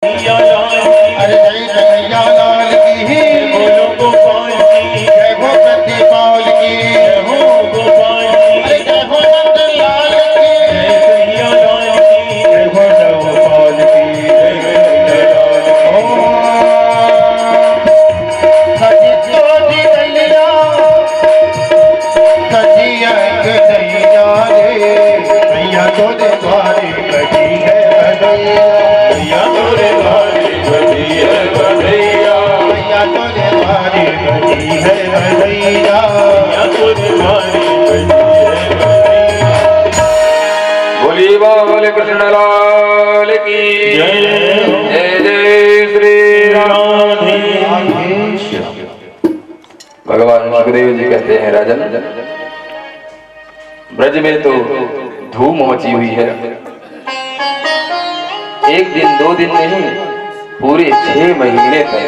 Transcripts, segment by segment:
अरे जय कन्हैया लाल की बोलो गोपाल की जय हो प्रतिपाल की जय हो गोपाल की अरे जय हो नंदन लाल की जय कन्हैया लाल की जय हो गोपाल की जय कन्हैया बोले कृष्ण लाल की जय। जय जय श्री राम। भगवान सुखदेव जी कहते हैं, राजन ब्रज में तो धूम मची हुई है। एक दिन दो दिन नहीं, पूरे 6 महीने तक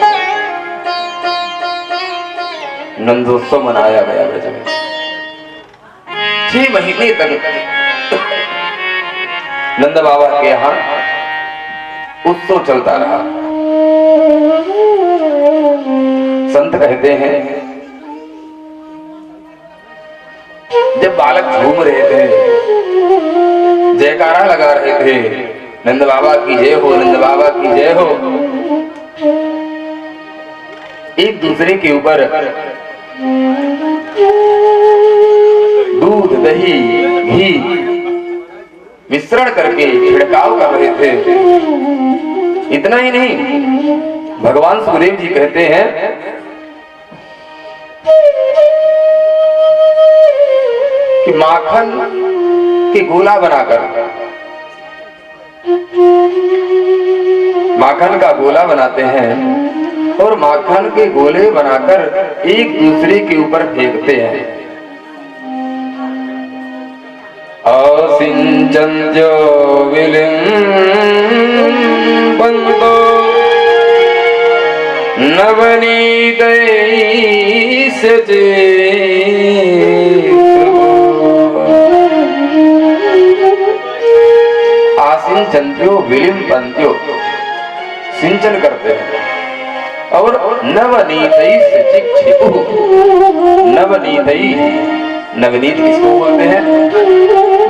नंदोत्सव मनाया गया ब्रज में। 6 महीने तक नंद बाबा के यहाँ उत्सव चलता रहा। संत कहते हैं, जब बालक झूम रहे थे, जयकारा लगा रहे थे, नंद बाबा की जय हो, नंद बाबा की जय हो, एक दूसरे के ऊपर दूध दही घी मिश्रण करके छिड़काव कर रहे थे। इतना ही नहीं, भगवान सुखदेव जी कहते हैं कि माखन के गोला बनाकर, माखन का गोला बनाते हैं और माखन के गोले बनाकर एक दूसरे के ऊपर फेंकते हैं। असिंचन्त्यो विलिम्बन्तो नवनीतैश्च आसिंचन्त्यो विलिम्बन्त्यो, सिंचन करते हैं और नवनीतैश्च चिक्षिपुः। नवनीतै, नवनीत किसको बोलते हैं?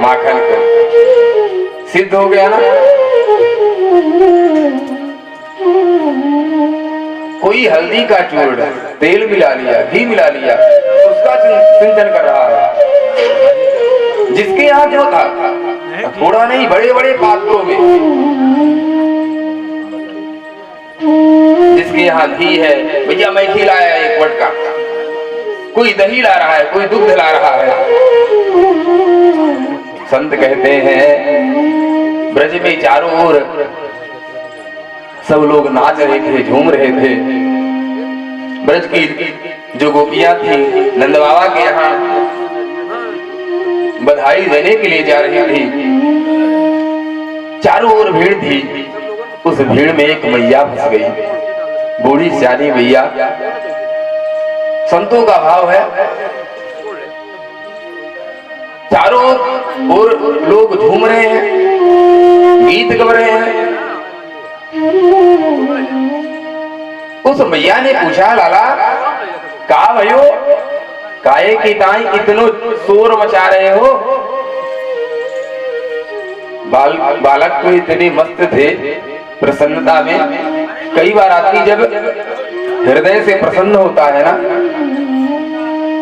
माखन को। सिद्ध हो गया ना। कोई हल्दी का चूर्ण तेल मिला लिया, घी मिला लिया, उसका सिंचन कर रहा है। जिसके यहाँ जो था, थोड़ा नहीं, बड़े बड़े पात्रों में। जिसके यहाँ घी है, भैया मैं घी लाया एक वट का, कोई दही ला रहा है, कोई दूध ला रहा है। संत कहते हैं, ब्रज में चारों ओर सब लोग नाच रहे थे, झूम रहे थे। ब्रज की जो गोपियां थी, नंद बाबा के यहाँ बधाई देने के लिए जा रही थी। चारों ओर भीड़ थी। उस भीड़ में एक मैया फंस गई, बूढ़ी सियानी मैया। संतों का भाव है, चारों ओर लोग झूम रहे हैं, गीत गा रहे हैं। उस मैया ने पूछा, लाला का भयो, काहे की ताई इतनो शोर मचा रहे हो? बालक तो इतने मस्त थे, प्रसन्नता में। कई बार आदमी जब हृदय से प्रसन्न होता है ना,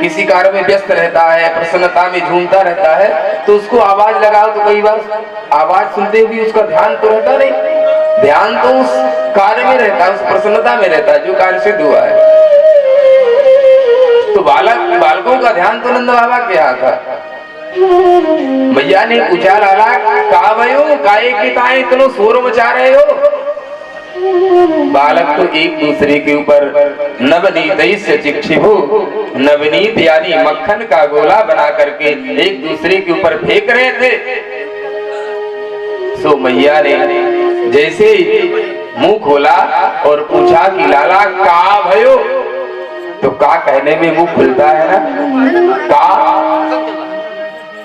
किसी कार्य में व्यस्त रहता है, प्रसन्नता में झूमता रहता है, तो उसको आवाज लगाओ तो कई बार आवाज सुनते हुए उसका ध्यान तो रहता नहीं, ध्यान तो उस कार्य में रहता है, उस प्रसन्नता में रहता है जो कार्य सिद्ध हुआ है। तो बालकों का ध्यान तो नंद बाबा के यहाँ था। मैया ने पूछा, लाला का भयो, काहे की ताई इतना शोर मचा रहे हो? बालक तो एक दूसरे के ऊपर नवनीतैश्च चिक्षिपुः, नवनीत यानी मक्खन का गोला बना करके एक दूसरे के ऊपर फेंक रहे थे। सो मैया ने जैसे मुंह खोला और पूछा कि लाला का भयो, तो का कहने में मुंह खुलता है ना, का।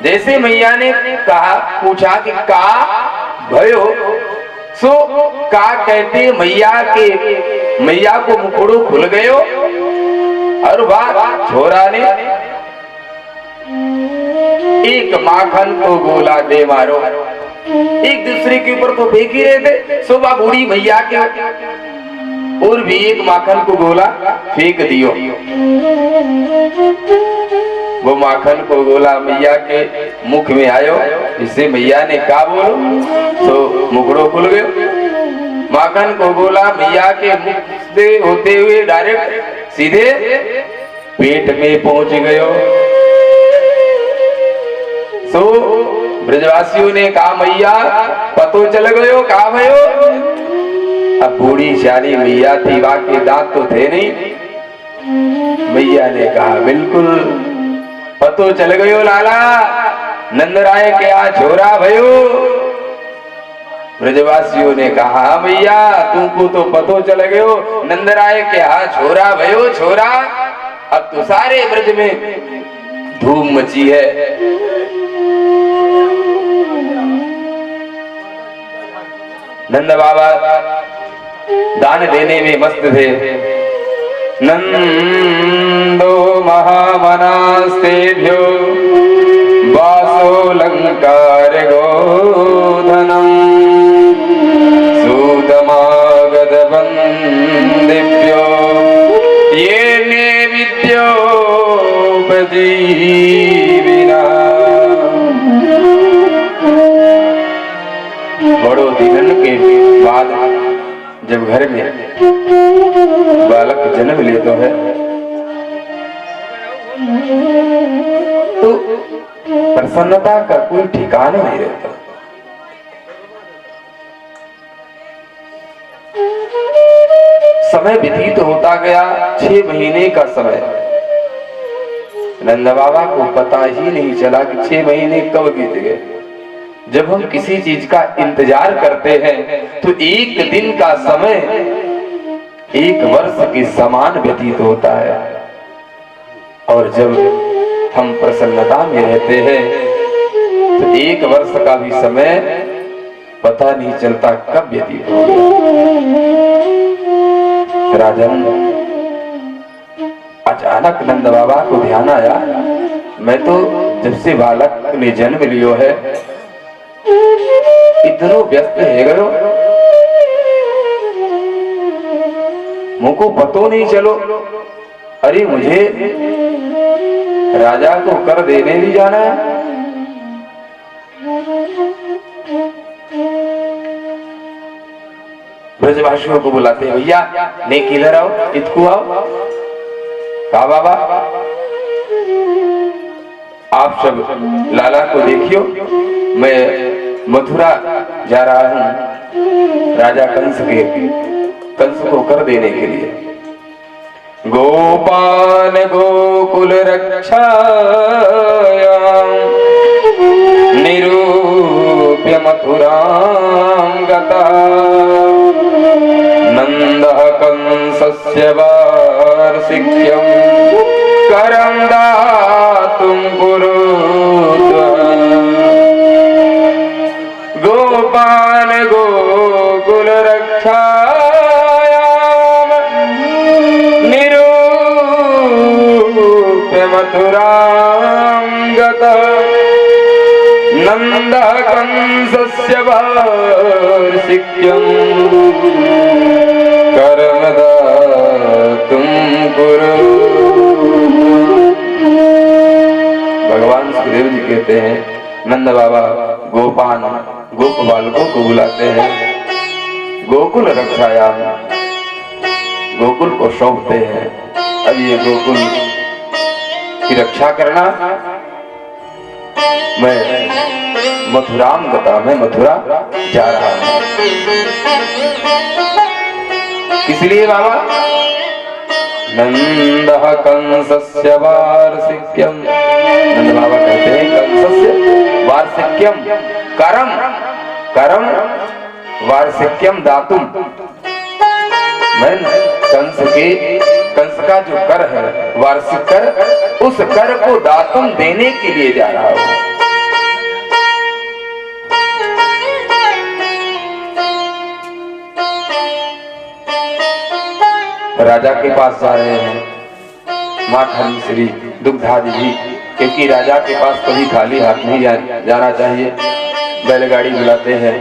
जैसे मैया ने कहा, पूछा कि का भयो, सो का कहते मैया को मुखड़ो खुल गयो और वाह छोरा ने एक माखन को गोला दे मारो। एक दूसरे के ऊपर तो फेंक ही रहे थे, सुबह बूढ़ी मैया के और भी एक माखन को गोला फेंक दियो। वो माखन को गोला मैया के मुख में आयो, इससे मैया ने कहा बोलो तो मुखड़ो खुल गयो। माखन को गोला मैया के मुख से होते हुए डायरेक्ट सीधे पेट में पहुंच गयो। तो ब्रजवासियों ने कहा मैया पतो चल गयो कहा भयो। अब बूढ़ी सियानी मैया थी, बाकी दांत तो थे नहीं। मैया ने कहा बिल्कुल पतो चल गयो लाला, नंदराय के आ छोरा भयो। ब्रजवासियों ने कहा मैया तुमको तो पतो चल गयो, नंदराय के आ छोरा भयो छोरा। अब तो सारे ब्रज में धूम मची है। नंद बाबा दान देने में मस्त थे। नंदो महामनास्तेभ्यो वासो लंकार गोधनम सूतमागध वंदिभ्यो ये नैवेद्यो उपजीविना। बड़ो दिनन के बाद जब घर में बालक जन्म लेता है तो प्रसन्नता का कोई ठिकाना नहीं रहता। समय व्यतीत होता गया, 6 महीने का समय। नंद बाबा को पता ही नहीं चला कि 6 महीने कब बीत गए। जब हम किसी चीज का इंतजार करते हैं तो एक दिन का समय 1 वर्ष के समान व्यतीत होता है, और जब हम प्रसन्नता में रहते हैं तो 1 वर्ष का भी समय पता नहीं चलता कब व्यतीत हो गया। राजन अचानक नंद बाबा को ध्यान आया, मैं तो जब से बालक ने जन्म लियो है इतनो व्यस्त है गयो, मुझको पतो नहीं चलो। अरे मुझे राजा को कर देने भी जाना है। ब्रजवासियों को बुलाते भैया ने किधर आओ, इतको आओ। कहा बाबा आप सब लाला को देखियो, मैं मथुरा जा रहा हूं राजा कंस को कर देने के लिए। गोपाल गोकुल रक्षायां निरूप्य मथुरां गतः नंदः कंसस्य वार्षिक्यं करं दातुं कुरुत्वः। गोपाल गोकुल रक्षायां निरूप्य मथुरां गतः नंदः कंसस्य वार्षिक्यं करं दातुं कुरुत्वः। भगवान सुखदेव जी कहते हैं नंद बाबा गोप बालकों को बुलाते हैं, गोकुल रक्षायाम गोकुल को सौंपते हैं। अब ये गोकुल की रक्षा करना, मैं मथुराम गता, मैं मथुरा जा रहा हूं। इसलिए बाबा नंदः कंसस्य वार्षिक्यम, नंद बाबा कहते हैं कंसस्य वार्षिक्यम करम वार्षिक्यम दातुम। मैं कंस का जो कर है वार्षिक कर, उस कर को दातुम देने के लिए जा रहा हूं। राजा के पास जा रहे हैं, माखन श्री दुग्धादि भी, क्योंकि राजा के पास कभी खाली हाथ नहीं जाना चाहिए। बैलगाड़ी बुलाते हैं,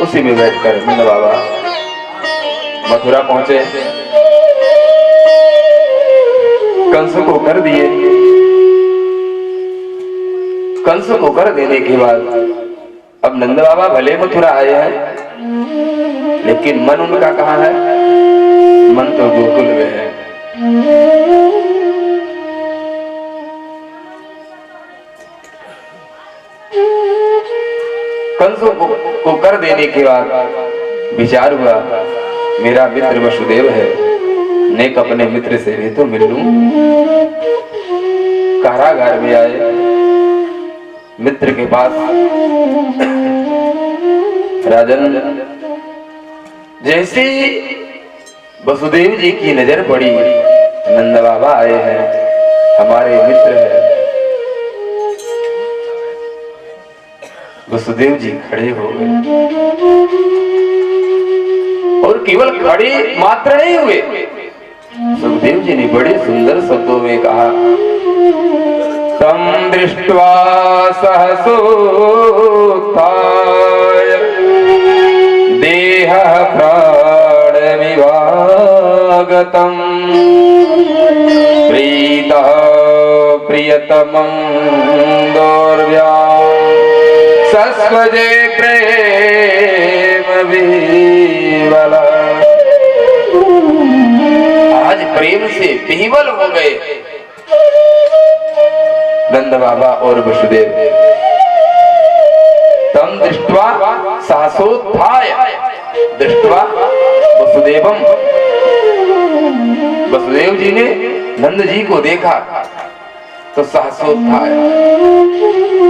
उसी में बैठकर नंद बाबा मथुरा पहुंचे। कंस को कर दिए। कंस को कर देने के बाद अब नंद बाबा भले मथुरा आए हैं, लेकिन मन उनका कहाँ है? मन तो गोकुल में है। कंस को कर देने के बाद विचार हुआ, मेरा मित्र वसुदेव है, नेक अपने मित्र से भी तो मिल लूं। कारागार में आए, मित्र के पास। राजन, जैसे वसुदेव जी की नजर पड़ी, नंद बाबा आए हैं, हमारे मित्र हैं। वसुदेव जी खड़े हो गए और केवल खड़े मात्र नहीं हुए, सुखदेव जी ने बड़े सुंदर शब्दों में कहा, तम दृष्ट्वा सहसोत्थाय देह प्राणमिवागतम् प्रीतः प्रियतमं दौर्व्याम् सस्वजे प्रेम विह्वल। आज प्रेम से विह्वल हो गए नंद बाबा और वसुदेव। तम दृष्ट्वा सहसोत्थाय, दृष्ट्वा वसुदेवम, वसुदेव जी ने नंद जी को देखा तो सहसोत्थाय,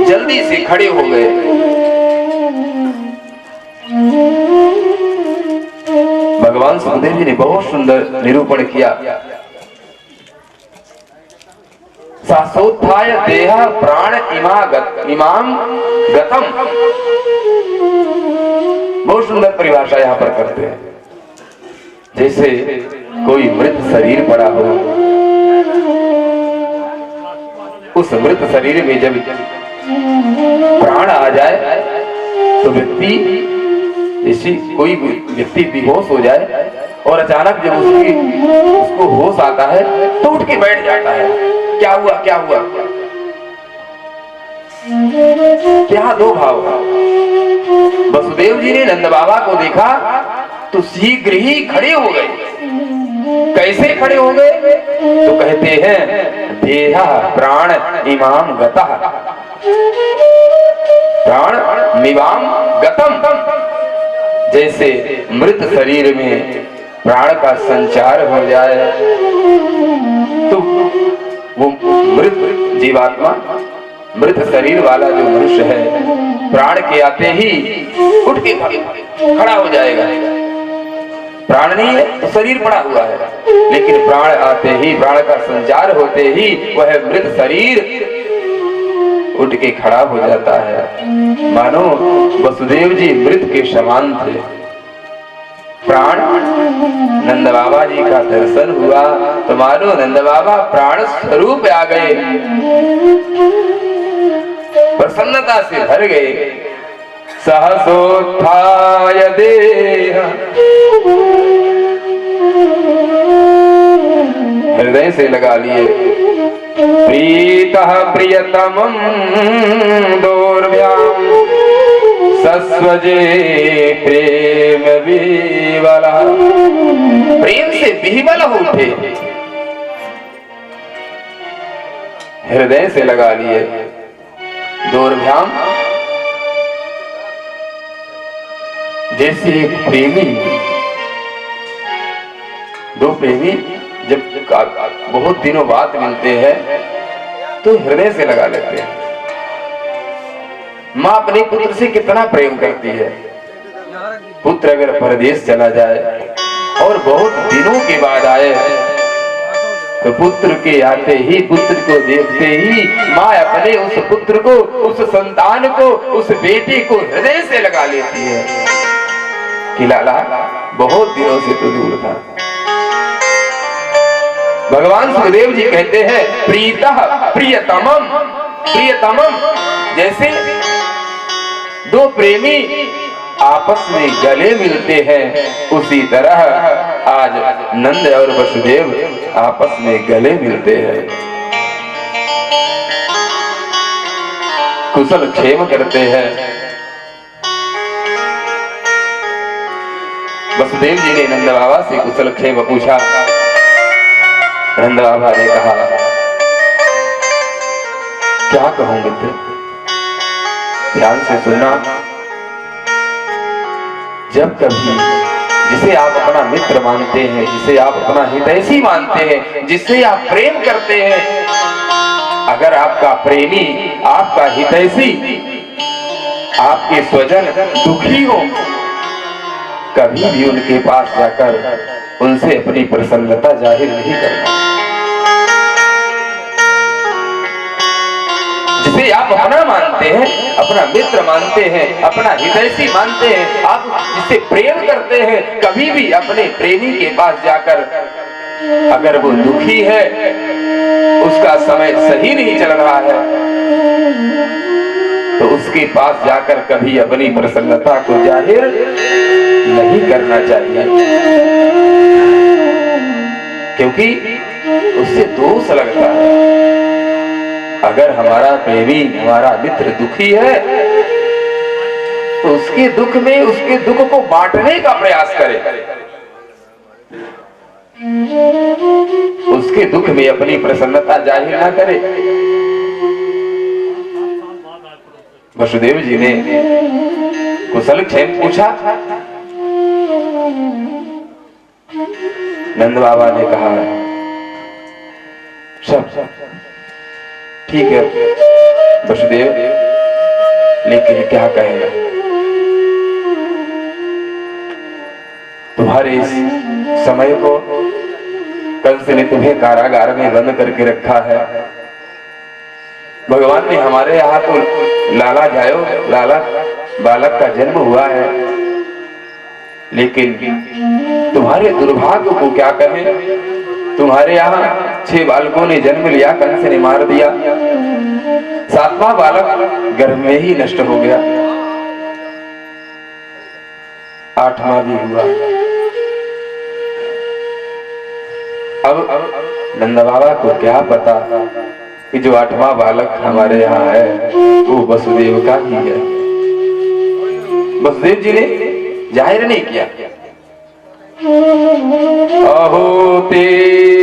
जल्दी से खड़े हो गए। भगवान सुखदेव जी ने बहुत सुंदर निरूपण किया। सहसोत्थाय देह प्राण इमाम गतम, बहुत सुंदर परिभाषा यहाँ पर करते हैं। जैसे कोई मृत शरीर पड़ा हो, उस मृत शरीर में जब प्राण आ जाए तो व्यक्ति, जैसे कोई व्यक्ति बेहोश हो जाए और अचानक जब उसको होश आता है तो उठ के बैठ जाता है। क्या हुआ क्या हुआ, क्या दो भाव। वसुदेव जी ने नंद बाबा को देखा तो शीघ्र ही खड़े हो गए। कैसे खड़े हो गए? तो कहते हैं देहा प्राण इमाम गतः, प्राण मिवाम गतम, जैसे मृत शरीर में प्राण का संचार हो जाए तो वो मृत जीवात्मा, मृत शरीर वाला जो मनुष्य है, प्राण के आते ही उठ के खड़ा हो जाएगा। प्राण नहीं है तो शरीर पड़ा हुआ है, लेकिन प्राण आते ही, प्राण का संचार होते ही वह मृत शरीर उठ के खड़ा हो जाता है। मानो वसुदेव जी मृत के समान थे। प्राण नंद बाबा जी का दर्शन हुआ तो मानो नंद बाबा प्राण स्वरूप आ गए, प्रसन्नता से भर गए। सहसोत्थाय देह, हृदय से लगा लिए, प्रीतः प्रियतमं दोर्व्याम् सस्वजे प्रेम विह्वलः, प्रेम से विह्वल हो उठे, हृदय से लगा लिए। दोर्भ्याम, जैसे एक प्रेमी, दो प्रेमी जब बहुत दिनों बाद मिलते हैं तो हृदय से लगा लेते हैं। माँ अपने पुत्र से कितना प्रेम करती है। पुत्र अगर परदेश चला जाए और बहुत दिनों के बाद आए तो पुत्र के आते ही, पुत्र को देखते ही माँ अपने उस पुत्र को, उस संतान को, उस बेटे को हृदय से लगा लेती है कि लाला बहुत दिनों से तो दूर था, भगवान सुखदेव जी कहते हैं प्रीतः प्रियतमम, प्रियतमम जैसे दो प्रेमी आपस में गले मिलते हैं, उसी तरह आज नंद और वसुदेव आपस में गले मिलते हैं, कुशल क्षेम करते हैं। वसुदेव जी ने नंद बाबा से कुशल क्षेम पूछा। नंद बाबा ने कहा क्या कहूं मित्र, ध्यान से सुनना। जब कभी जिसे आप अपना मित्र मानते हैं, जिसे आप अपना हितैषी मानते हैं, जिससे आप प्रेम करते हैं, अगर आपका प्रेमी, आपका हितैषी, आपके स्वजन दुखी हो, कभी भी उनके पास जाकर उनसे अपनी प्रसन्नता जाहिर नहीं करना। जिसे आप अपना मानते हैं, अपना मित्र मानते हैं, अपना हितैषी मानते हैं, आप जिसे प्रेम करते हैं, कभी भी अपने प्रेमी के पास जाकर अगर वो दुखी है, उसका समय सही नहीं चल रहा है, तो उसके पास जाकर कभी अपनी प्रसन्नता को जाहिर नहीं करना चाहिए, क्योंकि उससे दोष लगता है। अगर हमारा प्रेमी, हमारा मित्र दुखी है, तो उसके दुख में, उसके दुख को बांटने का प्रयास करें, उसके दुख में अपनी प्रसन्नता जाहिर ना करे। वसुदेव जी ने कुशल क्षेम पूछा। नंद बाबा ने कहा सब ठीक है वसुदेव, लेकिन क्या कहेगा, तुम्हारे इस समय को कंस ने तुम्हें कारागार में बंद करके रखा है। भगवान ने हमारे यहाँ तो लाला जायो, लाला बालक का जन्म हुआ है, लेकिन तुम्हारे दुर्भाग्य को क्या कहें। तुम्हारे यहाँ 6 बालकों ने जन्म लिया, कंस ने मार दिया, 7वां बालक गर्भ में ही नष्ट हो गया, 8वां भी हुआ। अब नंद बाबा को क्या पता कि जो 8वां बालक हमारे यहाँ है वो वसुदेव का ही है। वसुदेव जी ने जाहिर नहीं किया। अहो ते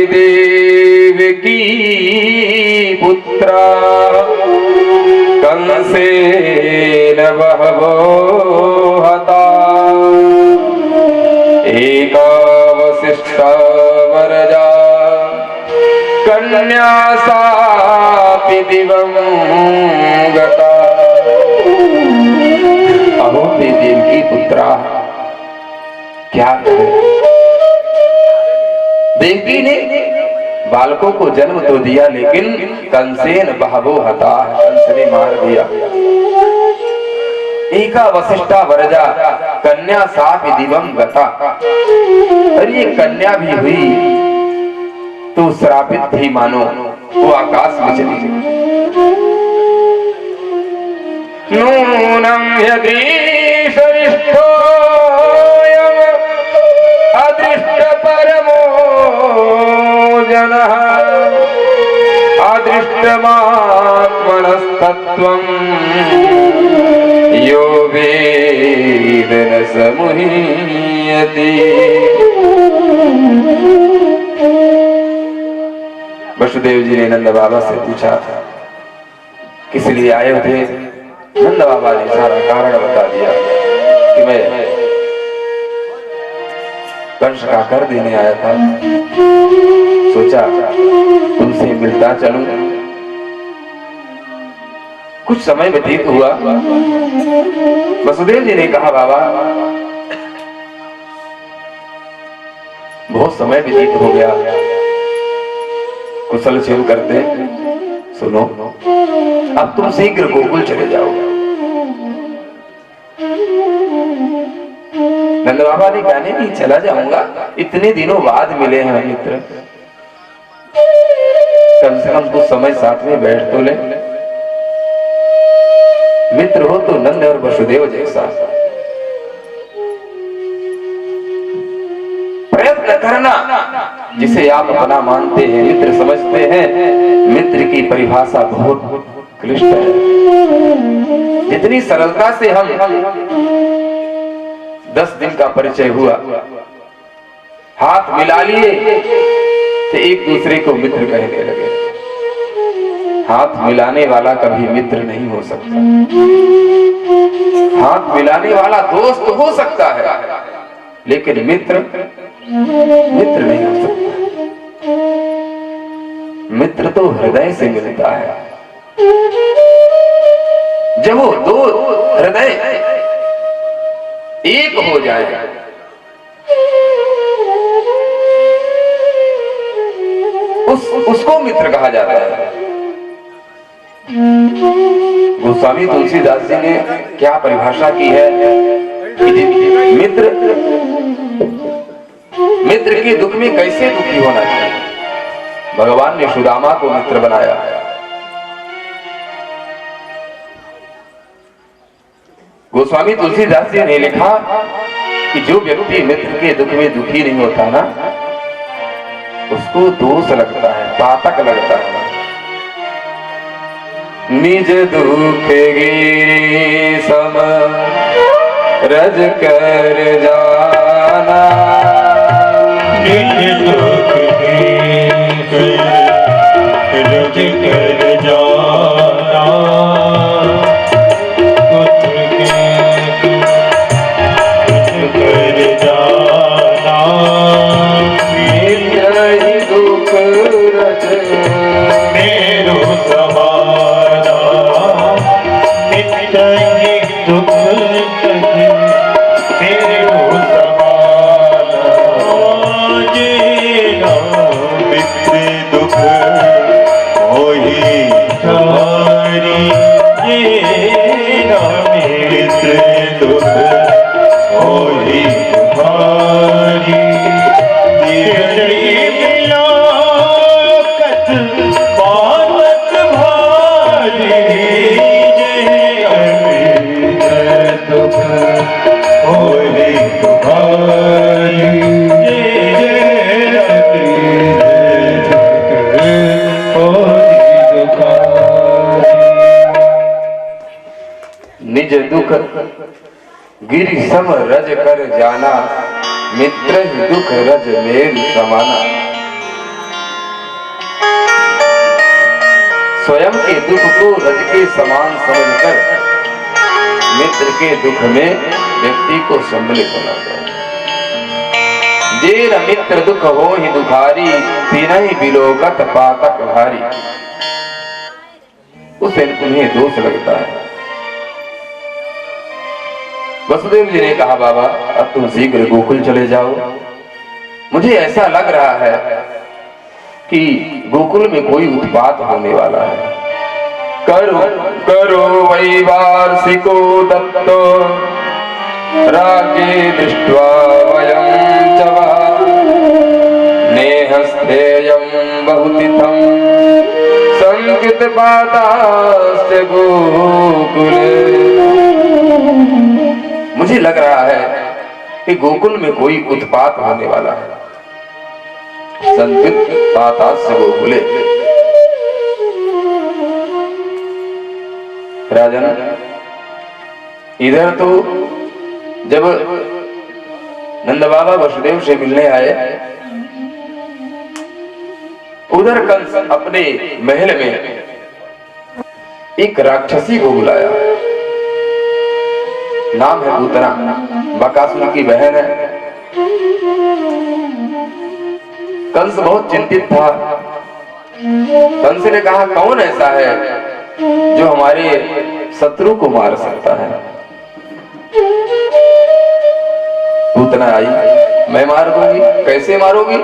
देवकी पुत्रा कंसेन बहवो हता, एका वसिष्ठा वरजा कन्या सापि दिवं गता। अहो ते देवकी पुत्रा, क्या देवकी ने बालकों को जन्म तो दिया, लेकिन कंसेन बहवो हता, कंस ने मार दिया। एका वसिष्ठा वरजा कन्या सापि दिवं गता, और ये कन्या भी हुई तो श्रापित थी, मानो वो आकाश में चली गई। नूनं यदृशरिष्ठो अदृष्ट परमो जनः अदृष्टमात्मनस्तत्त्वं यो वेद न समुह्यति। वसुदेव जी ने नंद बाबा से पूछा किस लिए आए थे। नंद बाबा ने सारा कारण बता दिया कि मैं कंस का कर देने आया था, सोचा तुमसे मिलता चलूं। कुछ समय व्यतीत हुआ। वसुदेव जी ने कहा बाबा बहुत समय व्यतीत हो गया, कुशल क्षेम करते, सुनो अब तुम शीघ्र गोकुल चले जाओ। नंद बाबा ने कहा नहीं चला जाऊंगा, इतने दिनों बाद मिले हैं मित्र, कम से कम कुछ समय साथ में बैठ तो ले। मित्र हो तो नंद और वसुदेव जैसा प्रयत्न करना, जिसे आप अपना मानते हैं, मित्र समझते हैं। मित्र की परिभाषा बहुत क्लिष्ट है। जितनी सरलता से हम 10 दिन का परिचय हुआ, हाथ मिला लिए तो एक दूसरे को मित्र कहने लगे। हाथ मिलाने वाला कभी मित्र नहीं हो सकता। हाथ मिलाने वाला दोस्त हो सकता है, लेकिन मित्र नहीं हो सकता। मित्र तो हृदय से मिलता है। जब वो दो हृदय एक हो जाए, उसको मित्र कहा जाता है। गोस्वामी तुलसीदास जी ने क्या परिभाषा की है कि मित्र के दुख में कैसे दुखी होना चाहिए। भगवान ने सुदामा को मित्र बनाया। गोस्वामी तुलसीदास जी ने लिखा कि जो व्यक्ति मित्र के दुख में दुखी नहीं होता ना, उसको दोष लगता है, पातक लगता है। निज दुख गिरि सम रज कर जाना, निज दुख रज कर जाना, पुत्र के कर जाना, मित्र ही दुख रज मेरो समाना, मित्र ही दुख मेरो समाना, जेना मित्र दुख होई थारी, जेना मित्र दुख होई थारी, तेरी मिलाकत बालक भारी, जे दुख होई तुम्हारी, निज दुख गिरि सम रज कर जाना, मित्र ही दुख रज मेल समाना। स्वयं के दुख को रज के समान समझकर मित्र के दुख में व्यक्ति को सम्मिलित होना चाहिए। जेर मित्र दुख हो ही दुखारी, तीनहि बिलोकत पातक भारी। उसे उन्हें दोष लगता है। वसुदेव जी ने कहा, बाबा अब तुम शीघ्र गोकुल चले जाओ। मुझे ऐसा लग रहा है कि गोकुल में कोई उत्पात होने वाला है। करो करो वै वार्षिको दत्तो राज्ये दृष्ट्वा वयं च वा, नेहस्थेयं बहुतिथं संकित पातास्य गोकुले। मुझे लग रहा है कि गोकुल में कोई उत्पात होने वाला है। संकित पातास्य गोकुले। राजन, इधर तो जब नंद बाबा वसुदेव से मिलने आए, उधर कंस अपने महल में एक राक्षसी को बुलाया। नाम है पूतना, बकासुर की बहन है। कंस बहुत चिंतित था। कंस ने कहा, कौन ऐसा है जो हमारे शत्रु को मार सकता है? पूतना आई, मैं मार दूंगी। कैसे मारोगी?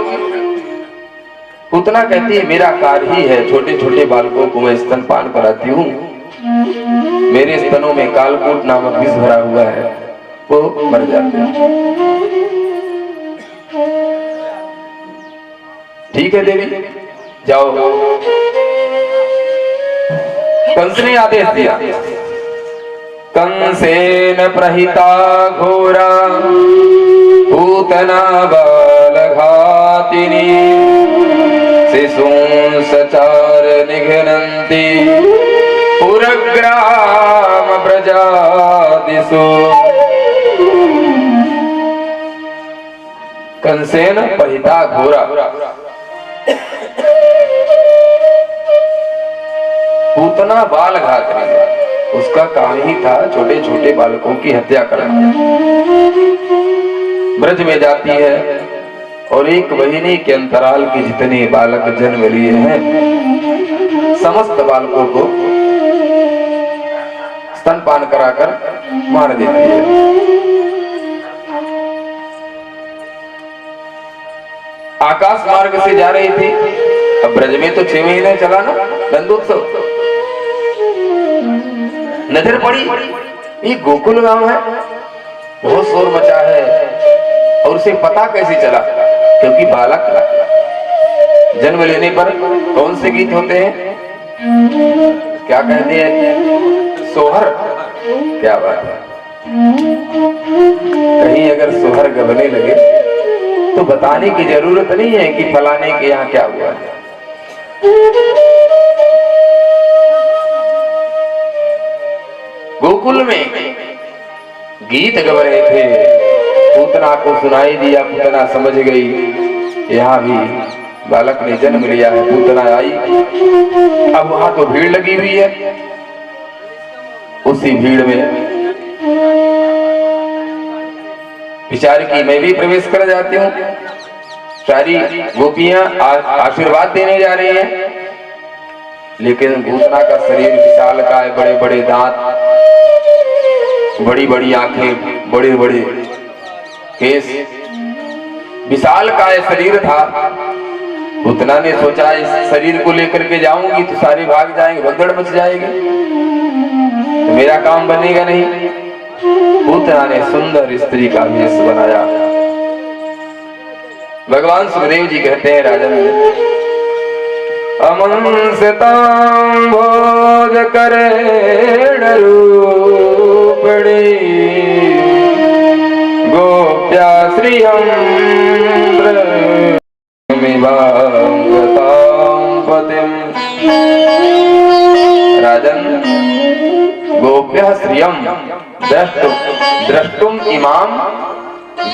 पूतना कहती है, मेरा कार्य ही है, छोटे छोटे बालकों को मैं स्तनपान कराती हूँ। मेरे स्तनों में कालकूट नामक विष भरा हुआ है, वो मर जाते हैं। ठीक है देवी, जाओ। कंस ने आदेश दिया, कंसेन प्रहिता घोरा पूतना बालघातिनी शिशूं सचार निघ्नन्ति पुरग्राम प्रजादिषु। कंसेन प्रहिता घोरा, पूतना बाल घातनी, उसका काम ही था छोटे छोटे बालकों की हत्या करना। ब्रज में जाती है और एक महीने के अंतराल के जितने बालक जन्म लिए हैं समस्त बालकों को स्तनपान कराकर मार देती है। आकाश मार्ग से जा रही थी, अब ब्रज में तो 6 महीने चला ना नंदोत्सव। नजर पड़ी, ये गोकुल गांव है, बहुत शोर मचा है। और उसे पता कैसे चला? क्योंकि बालक जन्म लेने पर कौन से गीत होते हैं, क्या कहते हैं, सोहर। क्या बात है, कहीं अगर सोहर गबने लगे तो बताने की जरूरत नहीं है कि फलाने के यहाँ क्या हुआ है। गोकुल में गीत गा रहे थे, पूतना को सुनाई दिया, पूतना समझ गई यहाँ भी बालक ने जन्म लिया है। पूतना आई, अब वहां तो भीड़ लगी हुई है। उसी भीड़ में विचार की मैं भी प्रवेश कर जाती हूँ। सारी गोपियां आशीर्वाद देने जा रही हैं, लेकिन पूतना का शरीर विशाल का है, बड़े बड़े दांत, बड़ी बड़ी आंखें, बड़े बड़े केस, विशाल काय शरीर था। पूतना ने सोचा इस शरीर को लेकर के जाऊंगी तो सारे भाग जाएंगे, भगदड़ मच जाएगी, तो मेरा काम बनेगा नहीं। पूतना ने सुंदर स्त्री का वेश बनाया। भगवान सुखदेव जी कहते हैं, राजन अमंसतां भोज करेण रूपिणी गोप्या श्रियं पतिम। राजन, गोप्या श्रियं द्रष्टुम इमाम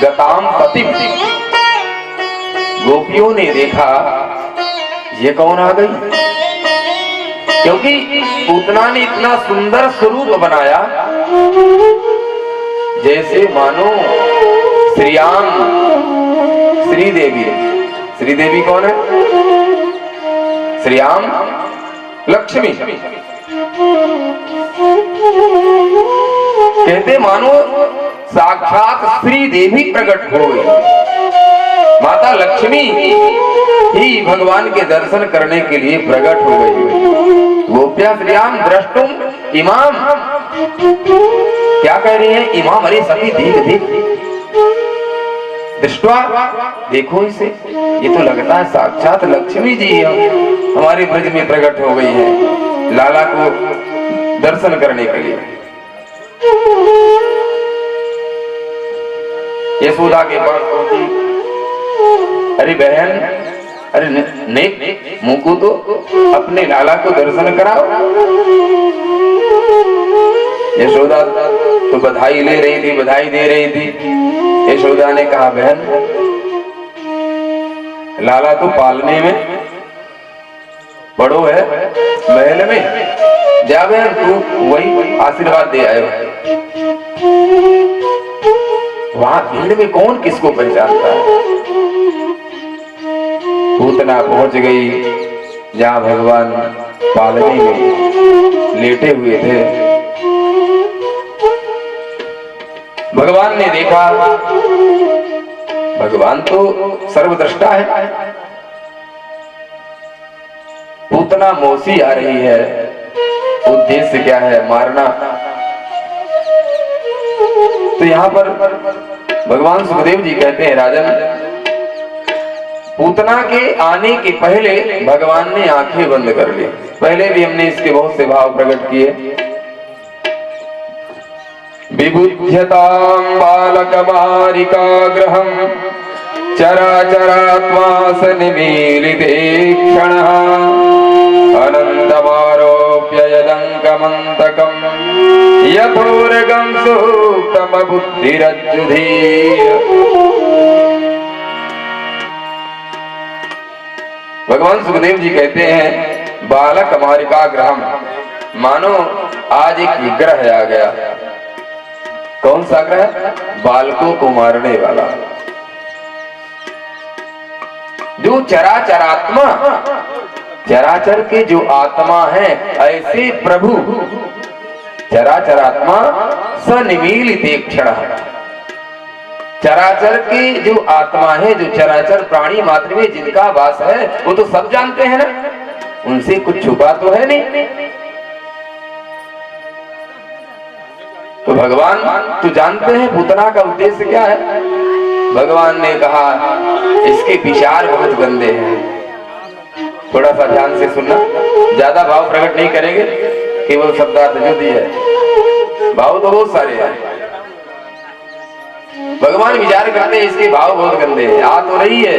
गताम पतिम। गोपियों ने देखा ये कौन आ गई, क्योंकि पूतना ने इतना सुंदर स्वरूप बनाया जैसे मानो श्रीयाम, श्रीदेवी। श्रीदेवी कौन है? श्रीयाम लक्ष्मी। कहते मानो साक्षात श्रीदेवी प्रकट हो गई। माता लक्ष्मी ही भगवान के दर्शन करने के लिए प्रकट हो गई। गोप्या श्रीयाम द्रष्टुम इमाम, क्या कह रही है? इमाम, अरे सभी देख देख, दृष्टवा, देखो इसे, ये तो लगता है साक्षात लक्ष्मी जी हमारे ब्रज में प्रकट हो गई है लाला को दर्शन करने के लिए। यशोदा के पास पहुंची, अरे बहन, अरे नेक मुंह तो अपने लाला को दर्शन कराओ। यशोदा तो बधाई ले रही थी, बधाई दे रही थी। यशोदा ने कहा, बहन लाला तो पालने में बड़ो है, महल में जा बहन, तू वही आशीर्वाद दे आयो। वहां भीड़ में कौन किसको पहचानता है। पूतना पहुंच गई जहां भगवान पालने में लेटे हुए थे। भगवान ने देखा, भगवान तो सर्वद्रष्टा है। पूतना मौसी आ रही है, उद्देश्य क्या है? मारना। तो यहाँ पर भगवान सुखदेव जी कहते हैं, राजन पूतना के आने के पहले भगवान ने आंखें बंद कर ली। पहले भी हमने इसके बहुत से भाव प्रकट किए। विबुध्यतां बालकमारिकाग्रहं चराचरात्मा सन्मीलिते क्षणः अनन्तमारोप्य यदङ्कमन्तकं यथोरगं सुप्तमबुद्धिरज्जुधीय। भगवान सुखदेव जी कहते हैं बालक अमारिकाग्रहम, मानो आज एक विग्रह आ गया। कौन सा ग्रह? बालकों को मारने वाला। जो चराचरात्मा, चराचर के जो आत्मा है, ऐसे प्रभु चराचरात्मा सनिमीलिते क्षणः, चराचर के जो आत्मा है, जो चराचर प्राणी मात्र में जिनका वास है, वो तो सब जानते हैं ना, उनसे कुछ छुपा तो है नहीं। तो भगवान तो जानते हैं पूतना का उद्देश्य क्या है। भगवान ने कहा इसके विचार बहुत गंदे हैं। थोड़ा सा ध्यान से सुनना, ज्यादा भाव प्रकट नहीं करेंगे, केवल शब्दार्थ जो दिए है, भाव तो बहुत सारे हैं। भगवान विचार करते हैं इसके भाव बहुत गंदे हैं। आ तो रही है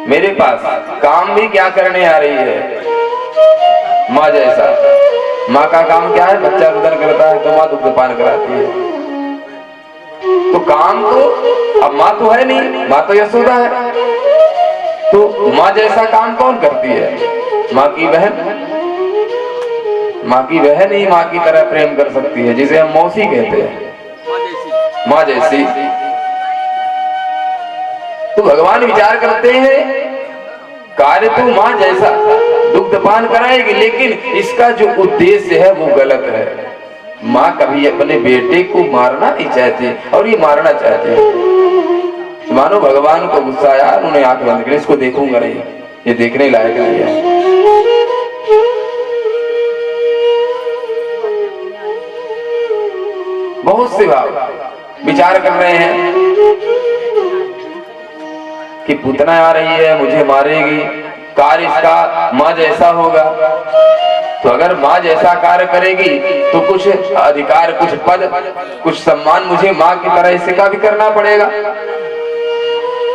मेरे पास, काम भी क्या करने आ रही है, माँ जैसा। माँ का काम क्या है? बच्चा रुदन करता है तो माँ दुग्धपान कराती है। तो काम तो अब माँ तो है नहीं, माँ तो यशोदा है, तो माँ जैसा काम कौन करती है? माँ की बहन। माँ की बहन ही माँ की तरह प्रेम कर सकती है, जिसे हम मौसी कहते हैं, माँ जैसी। तो भगवान विचार करते हैं कार्य तो माँ जैसा दुग्धपान कराएगी, लेकिन इसका जो उद्देश्य है वो गलत है। माँ कभी अपने बेटे को मारना नहीं चाहती और ये मारना चाहती है। मानो भगवान को गुस्सा आया, उन्होंने आंख बंद कर, इसको देखूंगा नहीं, ये देखने लायक नहीं है। बहुत से भाव विचार कर रहे हैं कि पूतना आ रही है, मुझे मारेगी, कार्य इसका माँ जैसा होगा। तो अगर माँ जैसा कार्य करेगी तो कुछ अधिकार, कुछ पद, कुछ सम्मान मुझे माँ की तरह इसका भी करना पड़ेगा।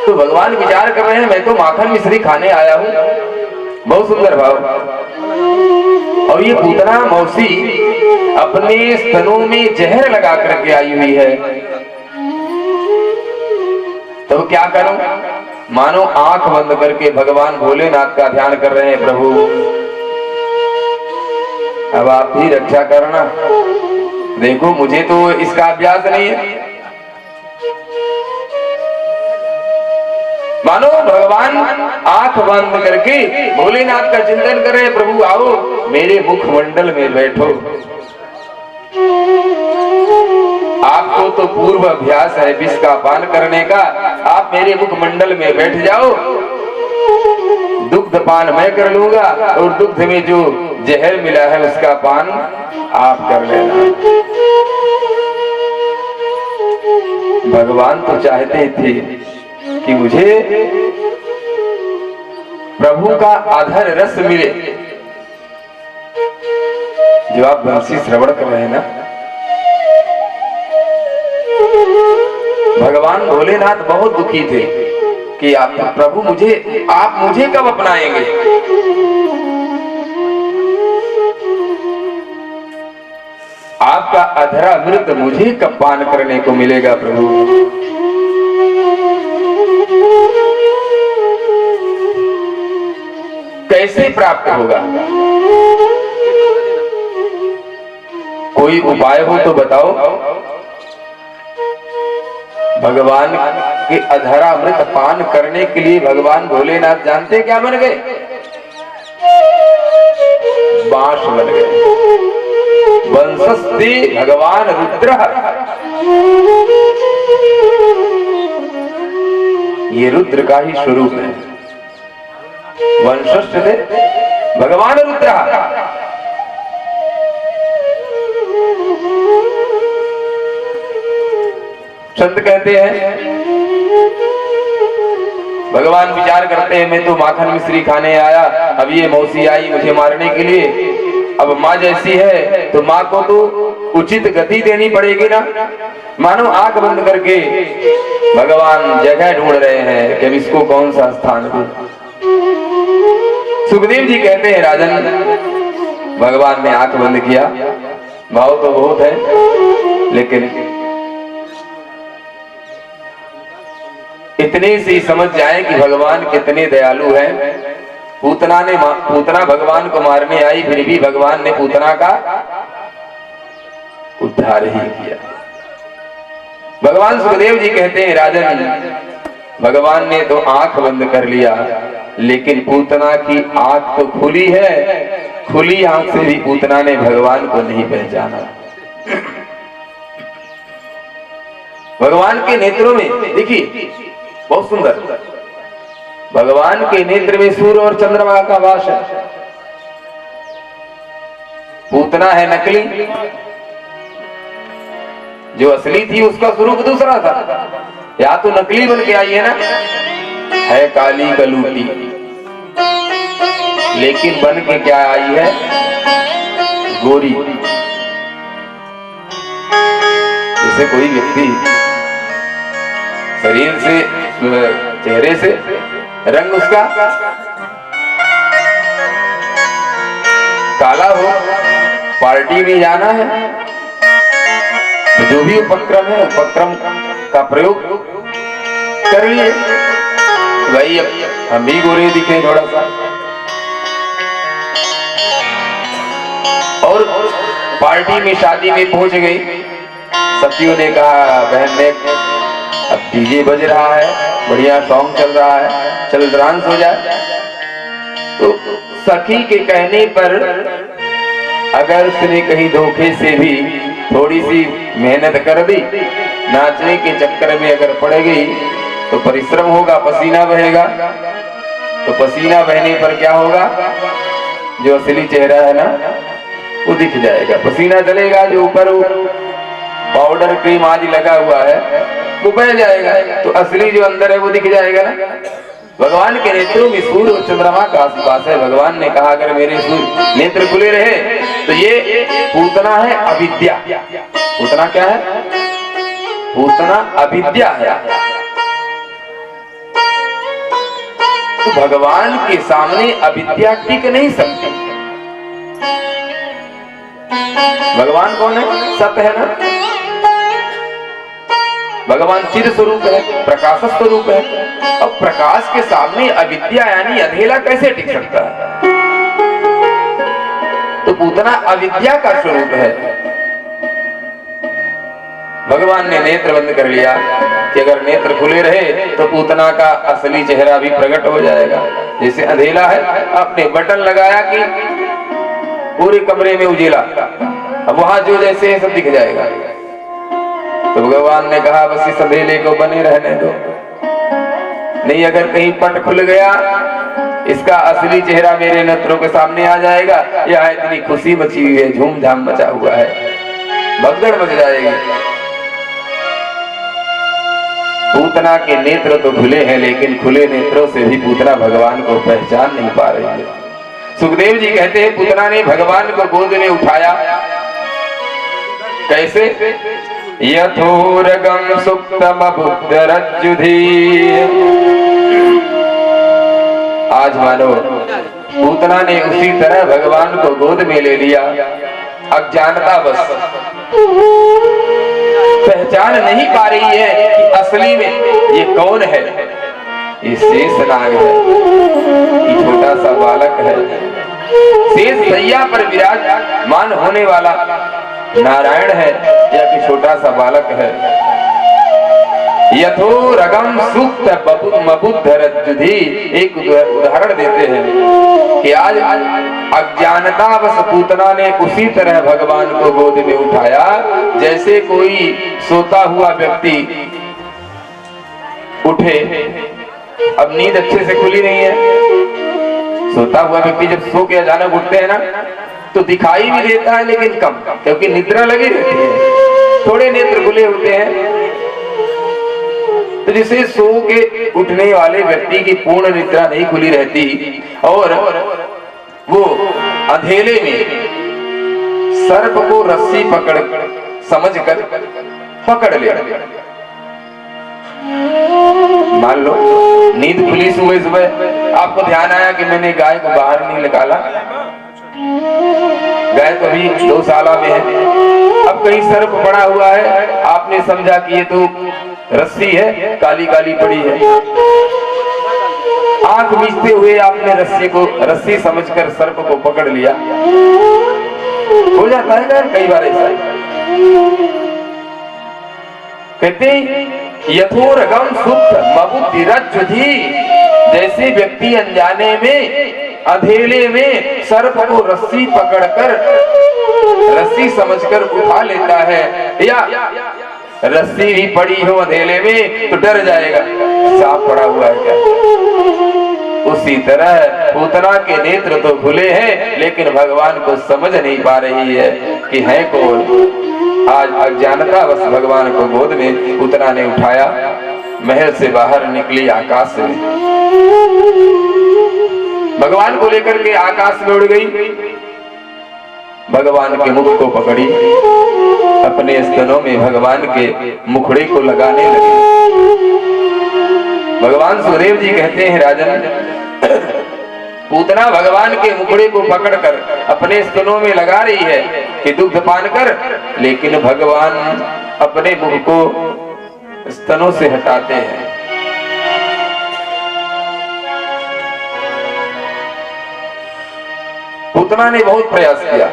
तो भगवान विचार कर रहे हैं मैं तो माखन मिश्री खाने आया हूँ। बहुत सुंदर भाव। और ये पूतना मौसी अपने स्तनों में जहर लगा करके आई हुई है, तो क्या करूं? मानो आंख बंद करके भगवान भोलेनाथ का ध्यान कर रहे हैं, प्रभु अब आप ही रक्षा करना, देखो मुझे तो इसका अभ्यास नहीं है। मानो भगवान आंख बंद करके भोलेनाथ का चिंतन कर रहे हैं, प्रभु आओ मेरे मुखमंडल में बैठो। आपको तो पूर्व अभ्यास है विष का पान करने का, आप मेरे मुखमंडल में बैठ जाओ, दुग्ध पान मैं कर लूंगा और दुग्ध में जो जहर मिला है उसका पान आप कर लेना। भगवान तो चाहते थे कि मुझे प्रभु का अधर रस मिले। जो आप बंसी श्रवण कर रहे हैं ना, भगवान भोलेनाथ बहुत दुखी थे कि आप प्रभु मुझे कब अपनाएंगे। आपका अधरा अमृत मुझे कब पान करने को मिलेगा प्रभु। कैसे प्राप्त होगा? कोई उपाय हो तो बताओ। भगवान के अधरा अमृत पान करने के लिए भगवान भोलेनाथ जानते क्या बन गए? बांस बन गए। वंशस्ते भगवान रुद्र, ये रुद्र का ही स्वरूप है। वंशस्ते भगवान रुद्र। संत कहते हैं भगवान विचार करते हैं मैं तो माखन मिश्री खाने आया, अब ये मौसी आई मुझे मारने के लिए, अब माँ जैसी है तो माँ को तो उचित गति देनी पड़ेगी ना। मानो आंख बंद करके भगवान जगह ढूंढ रहे हैं कि अब इसको कौन सा स्थान दूं। सुखदेव जी कहते हैं राजन, भगवान ने आंख बंद किया, भाव तो बहुत है लेकिन इतनी सी समझ जाए कि भगवान कितने दयालु हैं। पूतना भगवान को मारने आई, फिर भी भगवान ने पूतना का उद्धार ही किया। भगवान सुखदेव जी कहते हैं राजन, भगवान ने तो आंख बंद कर लिया लेकिन पूतना की आंख तो खुली है, खुली आंख से भी पूतना ने भगवान को नहीं पहचाना। भगवान के नेत्रों में देखिए बहुत सुंदर, भगवान के नेत्र में सूर्य और चंद्रमा का वास है। पूतना है नकली, जो असली थी उसका स्वरूप दूसरा था। या तो नकली बन के आई है ना, है काली कलूटी, लेकिन बन के क्या आई है, गोरी। जैसे कोई व्यक्ति शरीर से चेहरे से रंग उसका काला हो, पार्टी में जाना है तो जो भी उपक्रम है उपक्रम का प्रयोग कर लिए, भाई अब हम भी गोरे दिखे थोड़ा सा। और पार्टी में शादी में पहुंच गई, सखियों ने कहा बहन ने अब डीजे बज रहा है, बढ़िया सॉन्ग चल रहा है, चल डांस हो जाए। तो सखी के कहने पर अगर उसने कहीं धोखे से भी थोड़ी सी मेहनत कर दी, नाचने के चक्कर में अगर पड़ गई तो परिश्रम होगा, पसीना बहेगा। तो पसीना बहने पर क्या होगा, जो असली चेहरा है ना वो दिख जाएगा। पसीना चलेगा, जो ऊपर पाउडर क्रीम आदि लगा हुआ है वो बह जाएगा, तो असली जो अंदर है वो दिख जाएगा ना। भगवान के नेत्रों में सूर्य और चंद्रमा का आशीर्वाद है। भगवान ने कहा अगर मेरे नेत्र खुले रहे तो ये पूतना है अविद्या। पूतना क्या है, पूतना अविद्या है। तो भगवान के सामने अविद्या टिक नहीं सकती। भगवान कौन है, सत्य है ना। भगवान चिद स्वरूप है, प्रकाश स्वरूप है, और प्रकाश के सामने अविद्या यानी अधेला कैसे टिक सकता है। तो पूतना अविद्या का स्वरूप है। भगवान ने नेत्र बंद कर लिया कि अगर नेत्र खुले रहे तो पूतना का असली चेहरा भी प्रकट हो जाएगा। जैसे अंधेला है, आपने बटन लगाया कि पूरे कमरे में उजेला, अब वहां जो जैसे सब दिख जाएगा। तो भगवान ने कहा बस इस अंधेले को बने रहने दो, नहीं अगर कहीं पट खुल गया इसका असली चेहरा मेरे नेत्रों के सामने आ जाएगा। यह इतनी खुशी मची हुई है, झूम झाम मचा हुआ है, भगदड़ मच जाएगी। पूतना के नेत्र तो खुले हैं, लेकिन खुले नेत्रों से भी पूतना भगवान को पहचान नहीं पा रही है। सुखदेव जी कहते हैं पूतना ने भगवान को गोद में उठाया, कैसे, यथोरगम सुप्तम बुद्धरज्जुधि। आज मानो पूतना ने उसी तरह भगवान को गोद में ले लिया। अज्ञानता बस पहचान नहीं पा रही है कि असली में ये कौन है। ये शेषनाग है, ये छोटा सा बालक है, शेष सैया पर विराजमान होने वाला नारायण है या कि छोटा सा बालक है। यथोरगम सुप्त मबुद्धरज्जुधि। एक उदाहरण देते हैं कि आज अज्ञानतावश पूतना ने उसी तरह भगवान को गोद में उठाया जैसे कोई सोता हुआ व्यक्ति उठे, अब नींद अच्छे से खुली नहीं है। सोता हुआ व्यक्ति जब सो के अचानक उठते हैं ना तो दिखाई भी देता है लेकिन कम, क्योंकि निद्रा लगी रहती है, थोड़े नेत्र खुले होते हैं। तो जिसे सो के उठने वाले व्यक्ति की पूर्ण निद्रा नहीं खुली रहती और वो अंधेले में सर्प को रस्सी पकड़ समझकर पकड़ ले, मान लो नींद खुली सुबह सुबह, आपको ध्यान आया कि मैंने गाय को बाहर नहीं निकाला, गाय तो अभी 2 साला में है, अब कहीं सर्प पड़ा हुआ है, आपने समझा कि ये तो रस्सी है, काली काली पड़ी है, आंख मीचते हुए आपने रस्सी समझकर सर्प को पकड़ लिया। हो जाता है ना कई बार ऐसा। कहते यथोरगम सुप्त मबुद्धिरज्जुधि, जैसे व्यक्ति अनजाने में अंधेले में सर्प को रस्सी पकड़कर रस्सी समझकर उठा लेता है, या रस्सी भी पड़ी हो अंधेले में तो डर जाएगा सांप पड़ा हुआ है क्या, उसी तरह पूतना के नेत्र तो खुले हैं लेकिन भगवान को समझ नहीं पा रही है कि है कौन। आज अज्ञानता बस भगवान को गोद में पूतना ने उठाया, महल से बाहर निकली आकाश में, भगवान को लेकर के आकाश में उड़ गई, भगवान के मुख को पकड़ी, अपने स्तनों में भगवान के मुखड़े को लगाने लगी। भगवान सुखदेव जी कहते हैं राजन, पूतना भगवान के मुखड़े को पकड़कर अपने स्तनों में लगा रही है कि दुग्ध पान कर, लेकिन भगवान अपने मुख को स्तनों से हटाते हैं। पूतना ने बहुत प्रयास किया,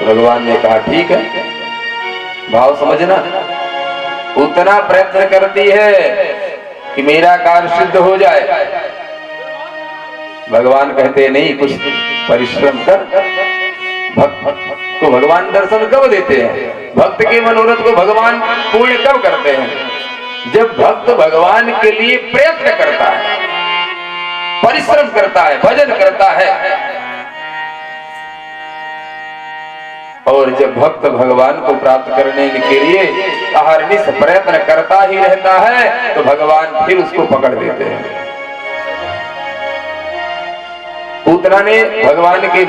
भगवान ने कहा ठीक है, भाव समझना, उतना प्रयत्न करती है कि मेरा कार्य सिद्ध हो जाए, भगवान कहते नहीं कुछ परिश्रम कर, भक्त को भगवान दर्शन कब देते हैं, भक्त के मनोरथ को भगवान पूर्ण कब करते हैं, जब भक्त भगवान के लिए प्रयत्न करता है, परिश्रम करता है, भजन करता है, और जब भक्त भगवान को प्राप्त करने के लिए अहर्निश प्रयत्न करता ही रहता है तो भगवान फिर उसको पकड़ देते हैं। पूतना ने भगवान के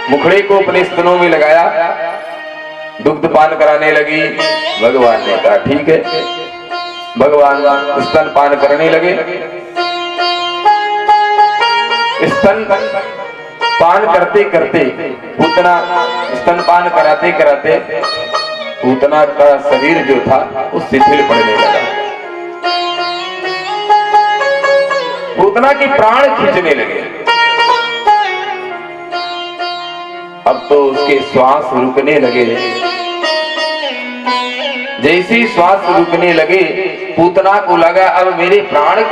मुखड़े को अपने स्तनों में लगाया, दुग्ध पान कराने लगी, भगवान ने कहा ठीक है, भगवान स्तन पान करने लगे। स्तन पान करते करते पूतना स्तन पान कराते कराते पूतना का शरीर जो था वो शिथिल पड़ने लगा, पूतना के प्राण खींचने लगे, अब तो उसके श्वास रुकने लगे, जैसे श्वास रुकने लगे पूतना को लगा अब मेरे प्राण,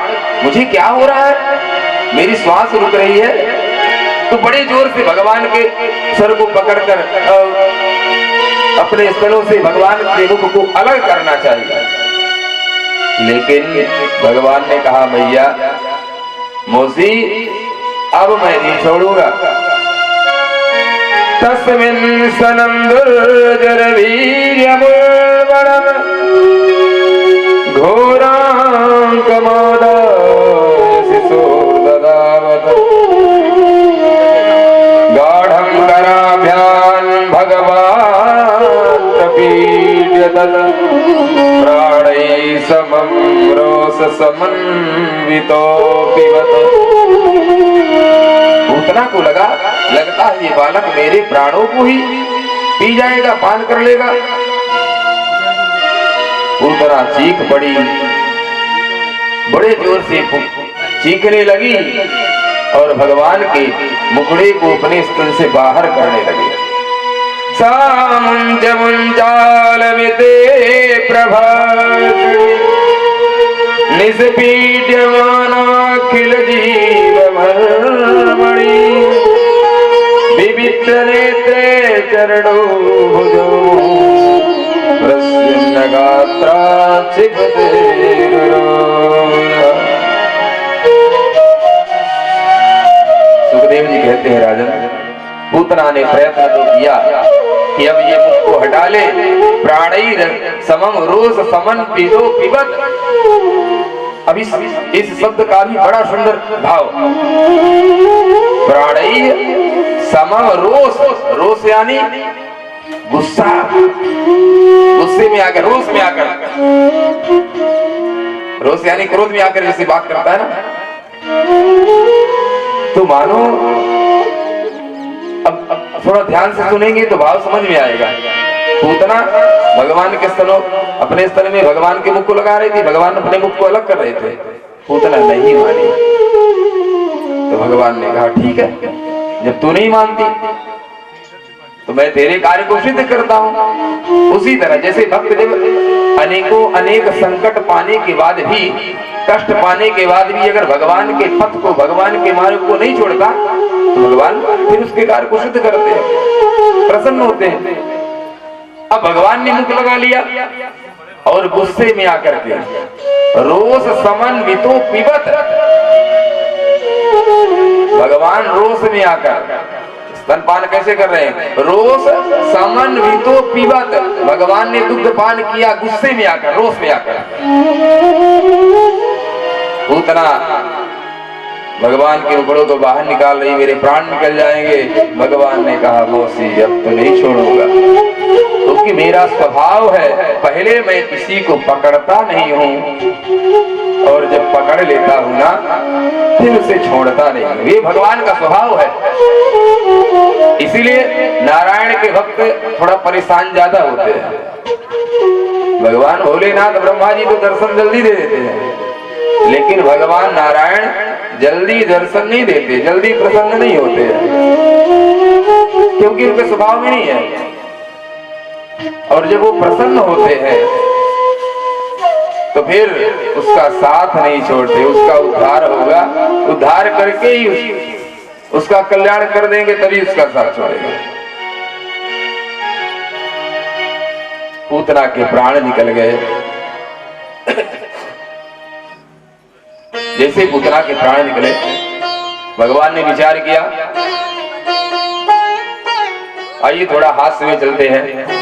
मुझे क्या हो रहा है, मेरी श्वास रुक रही है, तो बड़े जोर से भगवान के सर को पकड़कर अपने स्तनों से भगवान के मुख को अलग करना चाहिए, लेकिन भगवान ने कहा भैया मौसी अब मैं नहीं छोड़ूंगा। तस्मिन् सनं दुर्जर वीर्यमुर्वरम् घोराङ्कमादाय शिशो ददावत गाढं कराभ्यां भगवान् प्रपीड्यतः प्राणैः समं रोषसमन्वितो पिबत। पूतना को लगता है ये बालक मेरे प्राणों को ही पी जाएगा, पान कर लेगा। पूतना चीख पड़ी, बड़े जोर से चीखने लगी और भगवान के मुखड़े को अपने स्तन से बाहर करने लगी। सामुंच मुंचालमिते प्रभाषणे निष्पीड्यमानाखिल जीवमर्मणि विविक्त नेत्रे चरणो भुजो प्रसन्न गात्रा क्षिपते गुरो। सुखदेव जी कहते हैं राजन, पूतना ने प्रयत्न तो किया कि अब ये मुख को हटा ले। प्राणई समम रोष समन पीतो पिबत। अब इस शब्द का भी बड़ा सुंदर भाव। प्राणई समम रोष, रोष यानी गुस्सा, गुस्से में आकर, रोष में आकर, रोष यानी क्रोध में आकर जैसे बात करता है ना, तो मानो अब थोड़ा ध्यान से सुनेंगे तो भाव समझ में आएगा। पूतना भगवान के स्तनों, अपने स्तन में भगवान के मुख को लगा रही थी, भगवान अपने मुख को अलग कर रहे थे। पूतना नहीं मानी तो भगवान ने कहा ठीक है, जब तू नहीं मानती तो मैं तेरे कार्य को सिद्ध करता हूं। उसी तरह जैसे भक्त जब अनेकों अनेक संकट पाने के बाद भी, कष्ट पाने के बाद भी अगर भगवान के पथ को, भगवान के मार्ग को नहीं छोड़ता तो भगवान फिर उसके कार्य को सिद्ध करते हैं, प्रसन्न होते हैं। अब भगवान ने मुख लगा लिया और गुस्से में आकर के रोष समन वितो पिबत, भगवान रोष में आकर स्तनपान कैसे कर रहे हैं? रोष समन वितो पिबत, भगवान ने दुग्ध पान किया गुस्से में आकर, रोष में आकर। पूतना भगवान के रुपड़ों को बाहर निकाल रही, मेरे प्राण निकल जाएंगे। भगवान ने कहा मौसी अब तो नहीं छोड़ूंगा, क्योंकि मेरा स्वभाव है, पहले मैं किसी को पकड़ता नहीं हूं और जब पकड़ लेता हूं ना फिर उसे छोड़ता नहीं हूं। ये भगवान का स्वभाव है। इसीलिए नारायण के भक्त थोड़ा परेशान ज्यादा होते हैं। भगवान भोलेनाथ ब्रह्मा जी तो दर्शन जल्दी दे देते हैं, लेकिन भगवान नारायण जल्दी दर्शन नहीं देते, जल्दी प्रसन्न नहीं होते हैं, क्योंकि उनके स्वभाव में नहीं है। और जब वो प्रसन्न होते हैं तो फिर उसका साथ नहीं छोड़ते, उसका उद्धार होगा, उद्धार करके ही उसका कल्याण कर देंगे, तभी उसका साथ छोड़ेगा। पूतना के प्राण निकल गए। जैसे पूतना के प्राण निकले, भगवान ने विचार किया, आइए थोड़ा हास्य में चलते हैं।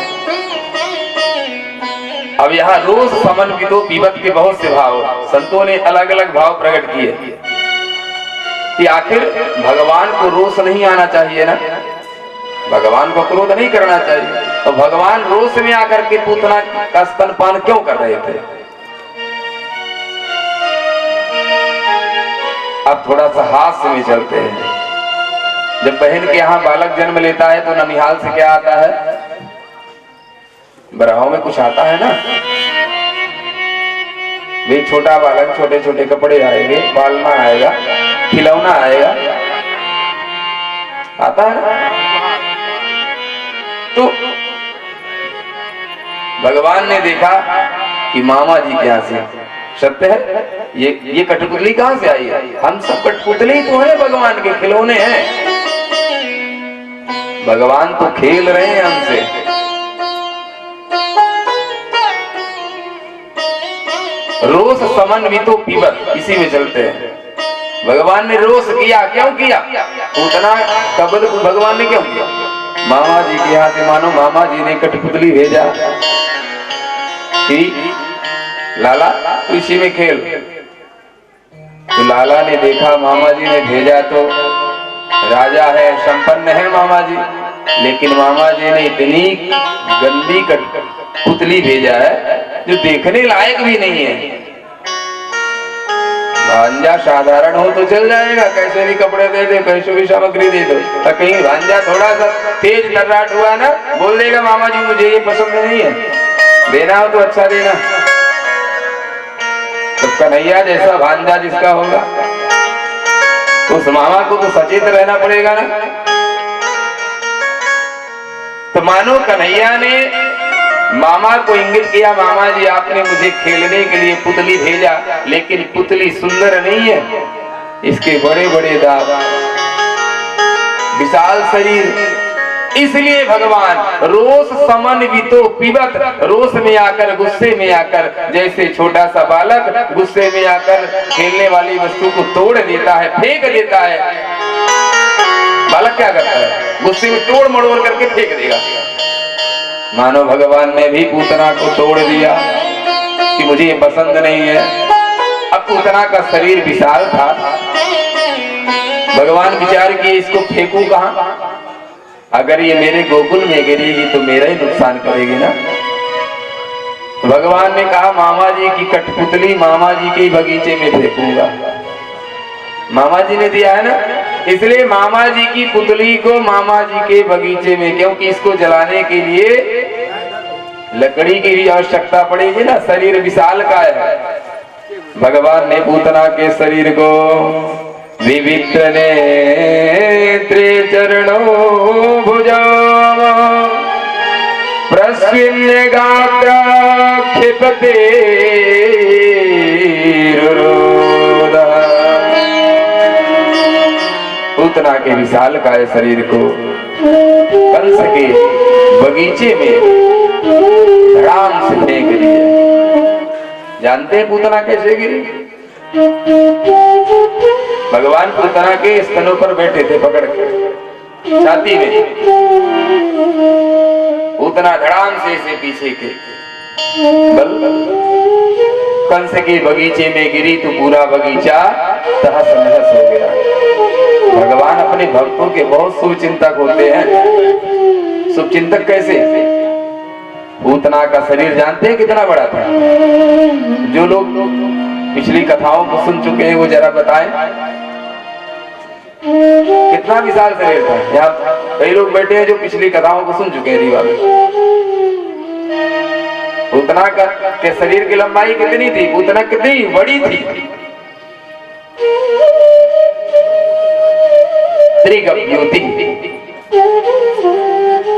अब यहाँ रोष समन वितो पिबत के बहुत से भाव संतों ने अलग अलग भाव प्रकट किए कि आखिर भगवान को रोष नहीं आना चाहिए ना, भगवान को क्रोध नहीं करना चाहिए, तो भगवान रोष में आकर के पूतना का स्तनपान क्यों कर रहे थे? अब थोड़ा सा हास्य में चलते हैं। जब बहन के यहाँ बालक जन्म लेता है तो ननिहाल से क्या आता है? बरहाव में कुछ आता है ना, वे छोटा बालक, छोटे छोटे कपड़े आएंगे, पालना आएगा, खिलौना आएगा, आता है ना। तो भगवान ने देखा कि मामा जी के यहाँ से, सत्य है, ये कठपुतली कहां से आई है? हम सब कठपुतली तो है, भगवान के खिलौने हैं, भगवान तो खेल रहे हैं हमसे। रोष समन वितो पिबत, इसी में चलते हैं। भगवान ने रोष किया, क्यों किया? उतना कबल भगवान ने क्यों किया? मामा जी के यहाँ से, मानो मामा जी ने कठपुतली भेजा कि लाला तू इसी में खेल। तो लाला ने देखा मामा जी ने भेजा तो राजा है, संपन्न है मामा जी, लेकिन मामा जी ने इतनी गंदी कठपुतली भेजा है जो देखने लायक भी नहीं है। भांजा साधारण हो तो चल जाएगा, कैसे भी कपड़े दे दे, कैसे भी सामग्री दे दो, तो कहीं भांजा थोड़ा सा तेज तर्राट हुआ ना, बोल देगा मामा जी मुझे ये पसंद नहीं है, देना हो तो अच्छा देना। तो कन्हैया जैसा भांजा जिसका होगा उस मामा को तो सचेत रहना पड़ेगा ना। तो मानो कन्हैया ने मामा को इंगित किया, मामा जी आपने मुझे खेलने के लिए पुतली भेजा, लेकिन पुतली सुंदर नहीं है, इसके बड़े बड़े दांत, विशाल शरीर, इसलिए भगवान रोष समन वितो पिबत, रोष में आकर, गुस्से में आकर, जैसे छोटा सा बालक गुस्से में आकर खेलने वाली वस्तु को तोड़ देता है, फेंक देता है। बालक क्या करता है? गुस्से में तोड़ मड़ोड़ करके फेंक देगा। मानो भगवान ने भी पूतना को तोड़ दिया कि मुझे ये पसंद नहीं है। अब पूतना का शरीर विशाल था, भगवान विचार किए इसको फेंकूं कहां, अगर ये मेरे गोकुल में गिरेगी तो मेरा ही नुकसान करेगी ना। भगवान ने कहा मामा जी की कठपुतली मामा जी के बगीचे में फेंकूंगा। मामा जी ने दिया है ना, इसलिए मामा जी की पुतली को मामा जी के बगीचे में, क्योंकि इसको जलाने के लिए लकड़ी की भी आवश्यकता पड़ेगी ना, शरीर विशाल का है। भगवान ने पूतना के शरीर को विवित्र नेत्रे चरणों भुजाम प्रस्विन्य गात्रा क्षिपते पूतना के विशाल काय शरीर को कंस के बगीचे में धड़ाम से फेंक दिया। जानते हैं पूतना कैसे गिरी? भगवान पूतना के स्तनों पर बैठे थे पकड़ के छाती में, पूतना धड़ाम से इसे पीछे के बल कंस के बगीचे में गिरी तो पूरा बगीचा तहस नहस हो गया। भगवान अपने भक्तों के बहुत शुभचिंतक होते हैं। शुभचिंतक कैसे? पूतना का शरीर जानते हैं कितना बड़ा था? जो लोग पिछली कथाओं को सुन चुके हैं वो जरा बताएं कितना विशाल शरीर था। यहाँ कई लोग बैठे हैं जो पिछली कथाओं को सुन चुके हैं रीवा में। पूतना का के शरीर की लंबाई कितनी थी? पूतना कितनी बड़ी थी? त्रिगप्युति।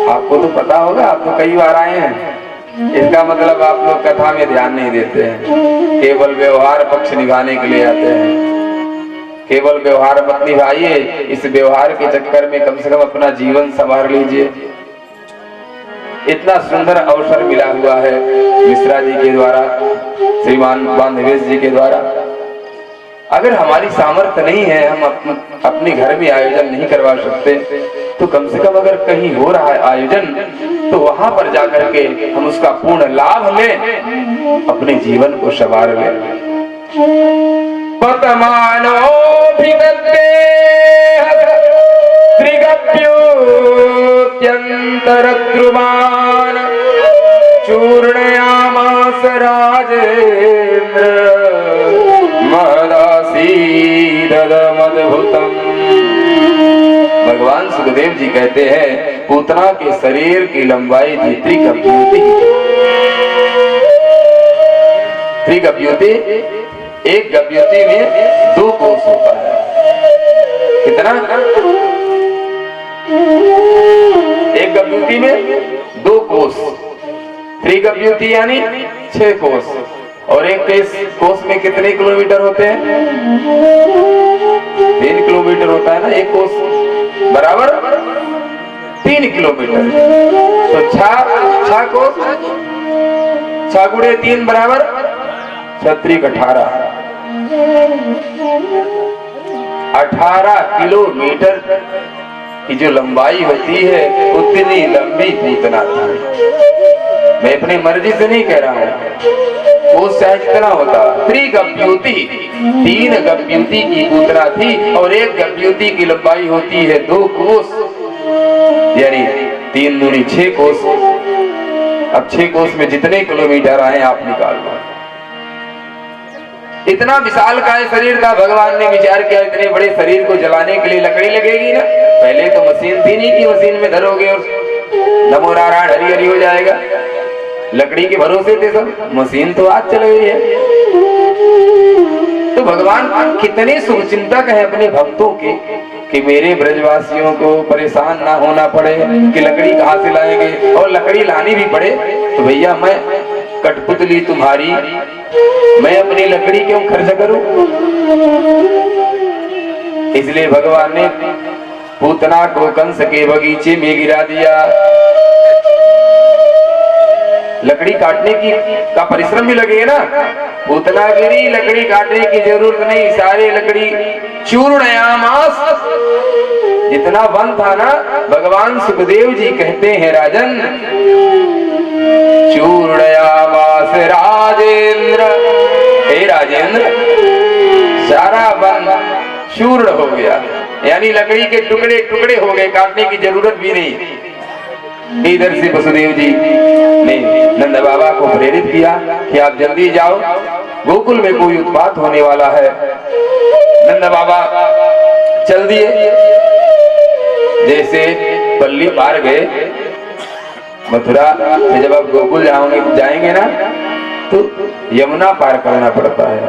आपको तो पता होगा, आप तो कई बार आए हैं। इसका मतलब आप लोग कथा में ध्यान नहीं देते हैं, केवल व्यवहार पक्ष निभाने के लिए आते हैं। केवल व्यवहार मत निभाइए, इस व्यवहार के चक्कर में कम से कम अपना जीवन संवार लीजिए। इतना सुंदर अवसर मिला हुआ है मिश्रा जी के द्वारा, श्रीमान बांधवेश जी के द्वारा। अगर हमारी सामर्थ्य नहीं है, हम अपने घर में आयोजन नहीं करवा सकते, तो कम से कम अगर कहीं हो रहा है आयोजन तो वहां पर जाकर के हम उसका पूर्ण लाभ लें, अपने जीवन को संवार लें। पतमानो त्रिगप्योत्यंतरद्रुमान चूर्णयामास राजेंद्र मदासीदमद्भुतम्। भगवान सुखदेव जी कहते हैं पूतना के शरीर की लंबाई थी त्रिगप्युति। त्रिगप्युति, एक गप्युति में 2 कोस होता है। कितना? एक गप्युति में 2 कोस। त्रिगप्युति यानी 6 कोस। और एक कोस में कितने किलोमीटर होते हैं? 3 किलोमीटर होता है ना एक कोस, बराबर 3 किलोमीटर। तो 6 कोस, 6 गुणे 3 बराबर 18। 18 किलोमीटर की जो लंबाई होती है उतनी लंबी पूतना थी। मैं अपनी मर्जी से नहीं कह रहा हूँ, वो चाहे कितना होता। त्रिगप्युति, 3 गप्युति की पूतना थी और एक गप्युति की लंबाई होती है 2 कोस, यानी 3 दूनी 6 कोस। अब 6 कोस में जितने किलोमीटर आए आप निकाल लो। इतना विशाल काय शरीर था। भगवान ने विचार किया इतने बड़े शरीर को जलाने के लिए लकड़ी लगेगी ना। पहले तो मशीन थी नहीं कि मशीन में धरोगे और नमो नारायण हरि हरि हो जाएगा। लकड़ी के भरोसे थे सब, मशीन तो आज चल गई है। तो भगवान कितने शुभचिंतक हैं अपने भक्तों के कि मेरे ब्रजवासियों को परेशान ना होना पड़े कि लकड़ी कहाँ से लाएंगे, और लकड़ी लानी भी पड़े तो भैया मैं कठपुतली तुम्हारी, मैं अपनी लकड़ी क्यों खर्च करूं। इसलिए भगवान ने पूतना को कंस के बगीचे में गिरा दिया। लकड़ी काटने की का परिश्रम भी लगेगा ना। पूतना गिरी, लकड़ी काटने की जरूरत नहीं, सारे लकड़ी चूर्णयामास, इतना वन था ना, भगवान सुखदेव जी कहते हैं राजन, चूर्णयामास राजेंद्र, हे राजेंद्र सारा वन चूर्ण हो गया, यानी लकड़ी के टुकड़े टुकड़े हो गए, काटने की जरूरत भी नहीं। इधर से वसुदेव जी ने नंद बाबा को प्रेरित किया कि आप जल्दी जाओ, गोकुल में कोई उत्पात होने वाला है। नंद बाबा चल दिए। जैसे पल्ली पार गए, मथुरा से जब आप गोकुल जाएंगे ना, तो यमुना पार करना पड़ता है।